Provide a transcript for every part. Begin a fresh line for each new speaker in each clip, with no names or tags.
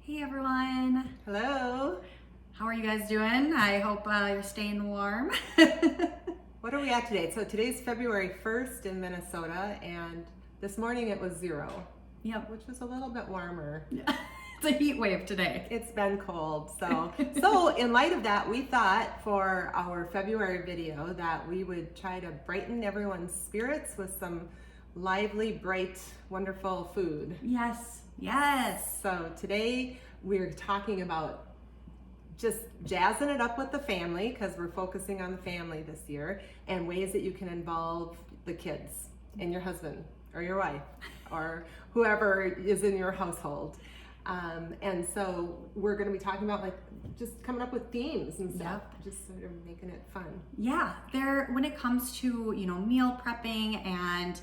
Hey everyone,
Hello.
how are you guys doing? I hope you're staying warm.
What are we at today? So today's February 1st in Minnesota, and this morning it was 0,
Yep,
which was a little bit warmer.
it's a heat wave today.
It's been cold. So in light of that, we thought for our February video that we would try to brighten everyone's spirits with some lively, bright, wonderful food.
Yes.
So today we're talking about just jazzing it up with the family, because we're focusing on the family this year, and ways that you can involve the kids and your husband or your wife or whoever is in your household. And so we're going to be talking about like just coming up with themes and stuff, just sort of making it fun.
Yeah, when it comes to, meal prepping and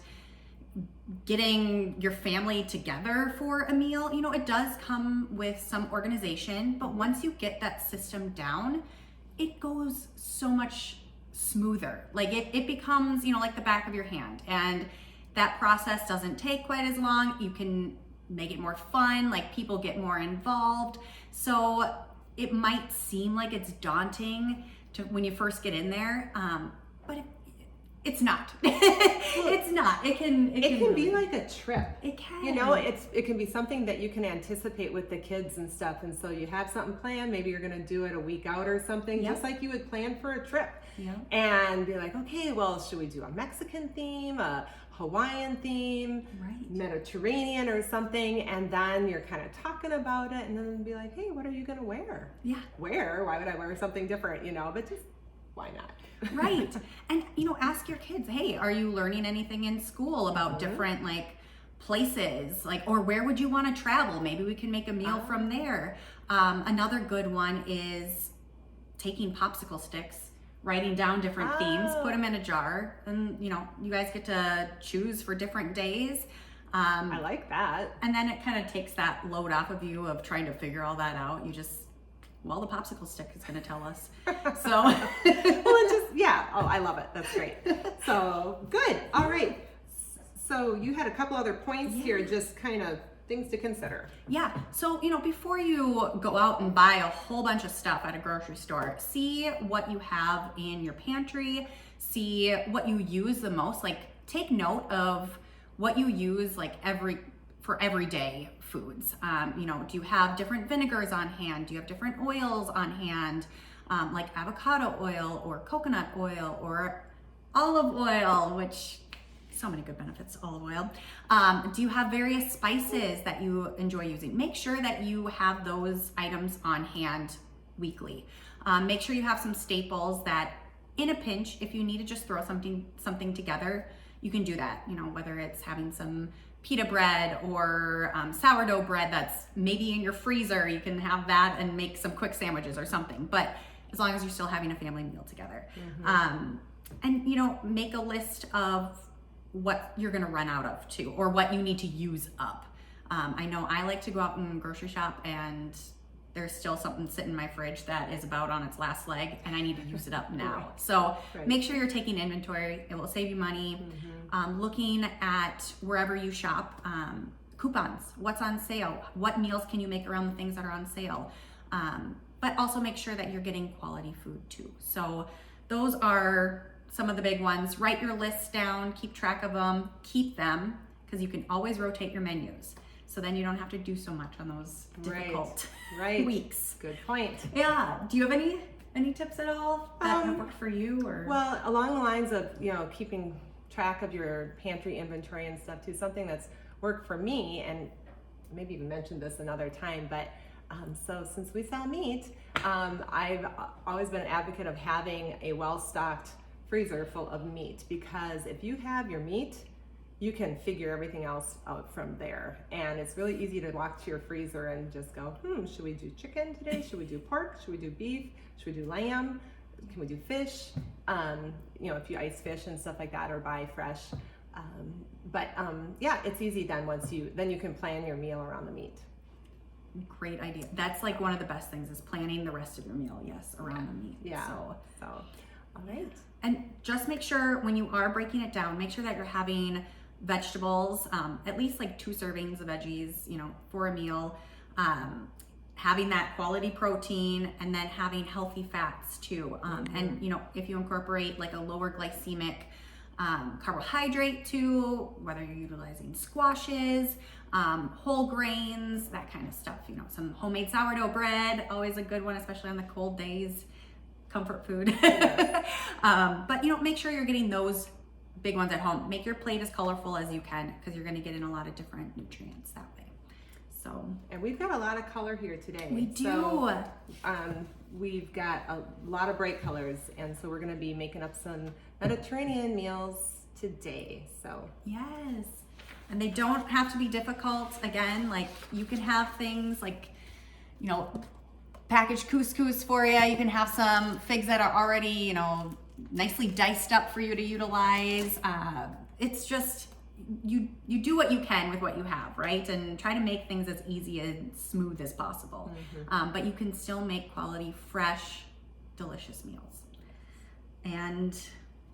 getting your family together for a meal, it does come with some organization, but once you get that system down, it goes so much smoother. Like it becomes, like the back of your hand, and that process doesn't take quite as long. You can make it more fun, like people get more involved. So it might seem like it's daunting when you first get in there, but it's not. It's not. It can
be like a trip.
It can.
It can be something that you can anticipate with the kids and stuff. And so you have something planned. Maybe you're going to do it a week out or something, just like you would plan for a trip. And be like, okay, well, should we do a Mexican theme, a Hawaiian theme, Mediterranean or something? And then you're kind of talking about it, and then be like, hey, what are you going to wear? Wear? Why would I wear something different? But just why not?
Right. And ask your kids, hey, are you learning anything in school about different places, or where would you want to travel? Maybe we can make a meal from there. Another good one is taking popsicle sticks, writing down different themes, put them in a jar, and you guys get to choose for different days.
I like that.
And then it kind of takes that load off of you of trying to figure all that out. The popsicle stick is going to tell us. So,
I love it. That's great. So good. All right. So you had a couple other points here, just kind of things to consider.
Yeah. So, before you go out and buy a whole bunch of stuff at a grocery store, see what you have in your pantry, see what you use the most. Take note of what you use for everyday foods. Do you have different vinegars on hand? Do you have different oils on hand? Like avocado oil or coconut oil or olive oil, which so many good benefits to olive oil. Do you have various spices that you enjoy using? Make sure that you have those items on hand weekly. Make sure you have some staples that in a pinch, if you need to just throw something together, you can do that. Whether it's having some pita bread or sourdough bread that's maybe in your freezer, you can have that and make some quick sandwiches or something. But as long as you're still having a family meal together. And make a list of what you're gonna run out of too, or what you need to use up. I know I like to go out and grocery shop, and there's still something sitting in my fridge that is about on its last leg, and I need to use it up now. So make sure you're taking inventory. It will save you money. Looking at wherever you shop, coupons, what's on sale, what meals can you make around the things that are on sale. But also make sure that you're getting quality food too. So those are some of the big ones. Write your lists down, keep track of them, keep them, because you can always rotate your menus. So then you don't have to do so much on those difficult weeks.
Good point.
Yeah. Do you have any tips at all that have worked for you? Or
well, along the lines of keeping track of your pantry inventory and stuff too, something that's worked for me, and maybe even mentioned this another time, but so since we sell meat, I've always been an advocate of having a well-stocked freezer full of meat, because if you have your meat, you can figure everything else out from there. And it's really easy to walk to your freezer and just go, should we do chicken today? Should we do pork? Should we do beef? Should we do lamb? Can we do fish? If you ice fish and stuff like that, or buy fresh. It's easy then then you can plan your meal around the meat.
Great idea. That's one of the best things, is planning the rest of your meal, around the meat.
Yeah. So all right.
And just make sure when you are breaking it down, make sure that you're having vegetables, at least 2 servings of veggies, for a meal. having that quality protein and then having healthy fats too. And you know, if you incorporate like a lower glycemic carbohydrate too, whether you're utilizing squashes, whole grains, that kind of stuff, you know, some homemade sourdough bread, always a good one, especially on the cold days, comfort food.
Yes.
But you know, make sure you're getting those big ones at home. Make your plate as colorful as you can, because you're going to get in a lot of different nutrients that way. So,
and we've got a lot of color here today.
we do.
So, we've got a lot of bright colors, and so we're going to be making up some Mediterranean meals today. So
Yes. And they don't have to be difficult. Again, like you can have things like, you know, packaged couscous for you. You can have some figs that are already, you know, nicely diced up for you to utilize. It's just, you do what you can with what you have, right? And try to make things as easy and smooth as possible. But you can still make quality, fresh, delicious meals. And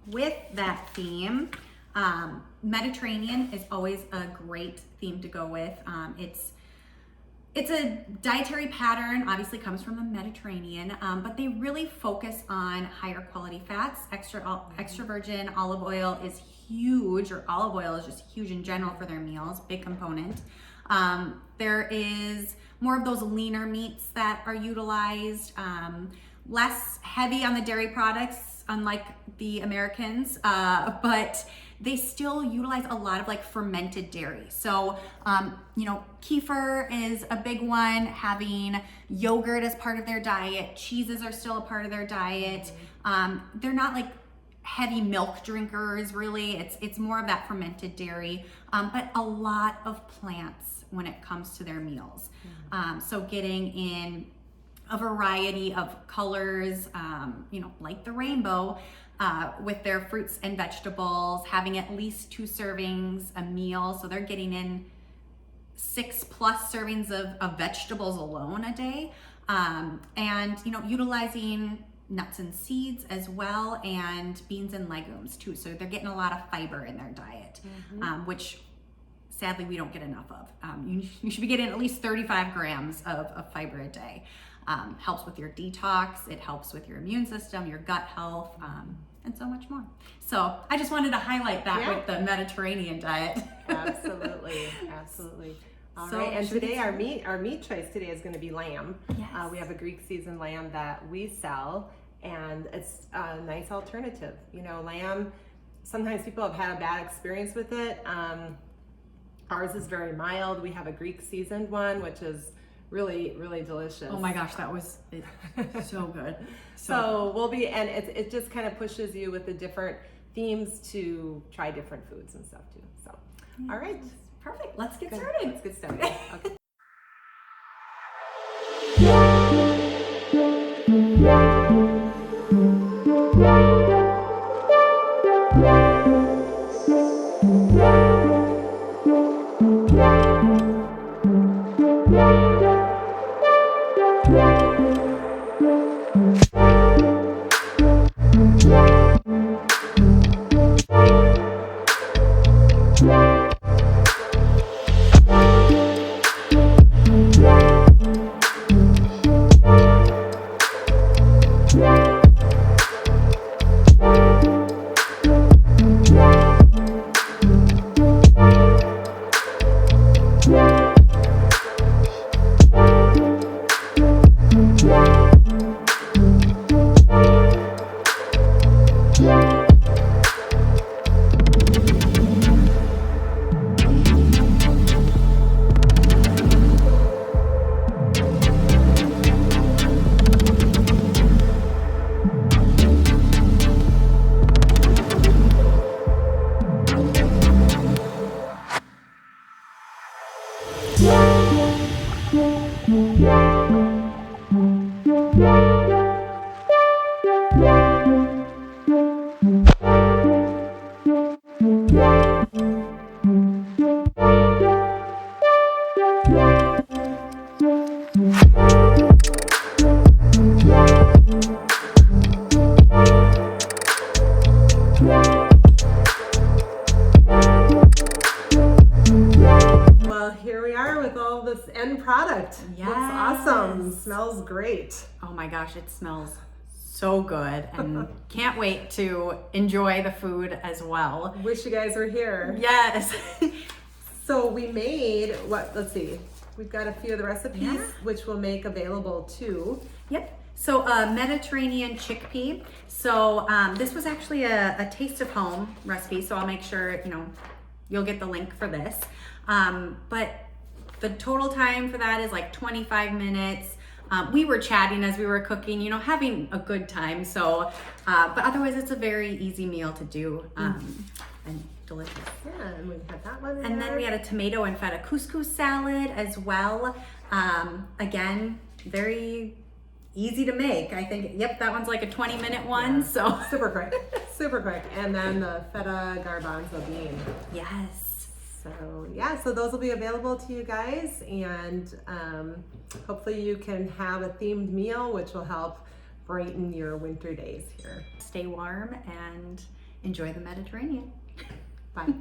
with that theme, Mediterranean is always a great theme to go with. It's a dietary pattern, obviously comes from the Mediterranean, but they really focus on higher quality fats. Extra virgin olive oil is huge, or olive oil is just huge in general for their meals, big component. There is more of those leaner meats that are utilized, less heavy on the dairy products, unlike the Americans, but they still utilize a lot of like fermented dairy. So, you know, kefir is a big one, having yogurt as part of their diet, cheeses are still a part of their diet. They're not like heavy milk drinkers really, it's more of that fermented dairy, but a lot of plants when it comes to their meals. So getting in a variety of colors, you know, like the rainbow, with their fruits and vegetables, having at least 2 servings a meal. So they're getting in 6+ servings of vegetables alone a day. And, you know, utilizing nuts and seeds as well, and beans and legumes too. So they're getting a lot of fiber in their diet, which sadly we don't get enough of. You should be getting at least 35 grams of fiber a day. Helps with your detox, it helps with your immune system, your gut health, and so much more. So I just wanted to highlight that with the Mediterranean diet.
absolutely. All
So
right, and
should we
today
get
our meat choice today is going to be lamb.
Yes.
We have a Greek seasoned lamb that we sell, and it's a nice alternative. You know, lamb, sometimes people have had a bad experience with it. Ours is very mild. We have a Greek seasoned one, which is really, really delicious.
Oh my gosh, that was so good.
So we'll be, and it just kind of pushes you with the different themes to try different foods and stuff too. So, all right.
Perfect. Let's get
Good.
started.
Let's get started. Okay. product.
Yes.
Looks awesome. Smells great.
Oh my gosh, it smells so good and can't wait to enjoy the food as well.
Wish you guys were here.
Yes.
So we made what? Let's see. We've got a few of the recipes
Yeah.
which we'll make available too.
Yep. So Mediterranean chickpea. So this was actually a taste of home recipe. So I'll make sure, you'll get the link for this. But the total time for that is like 25 minutes. We were chatting as we were cooking, having a good time. So, but otherwise it's a very easy meal to do and delicious.
Yeah, and we had that one.
And then we had a tomato and feta couscous salad as well. Again, very easy to make. I think, yep, that one's like a 20-minute one.
Yeah.
So
Super quick. Super quick. And then the feta garbanzo bean.
yes.
So yeah, so those will be available to you guys, and hopefully you can have a themed meal which will help brighten your winter days here.
Stay warm and enjoy the Mediterranean. Bye.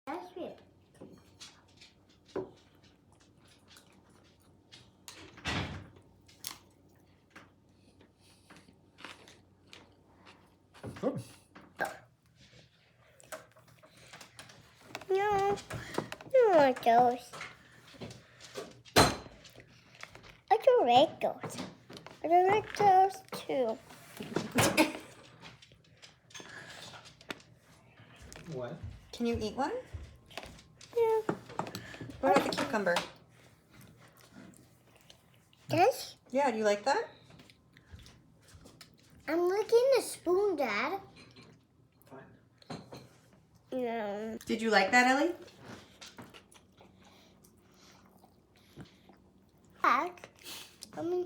That's it. No, I don't want those. I don't like those. I don't like those too.
What?
Can you eat one?
Yeah.
What about the cucumber?
This?
Yeah, do you like that?
I'm licking the spoon, Dad.
Fine.
No.
Did you like that, Ellie?
Dad, I mean,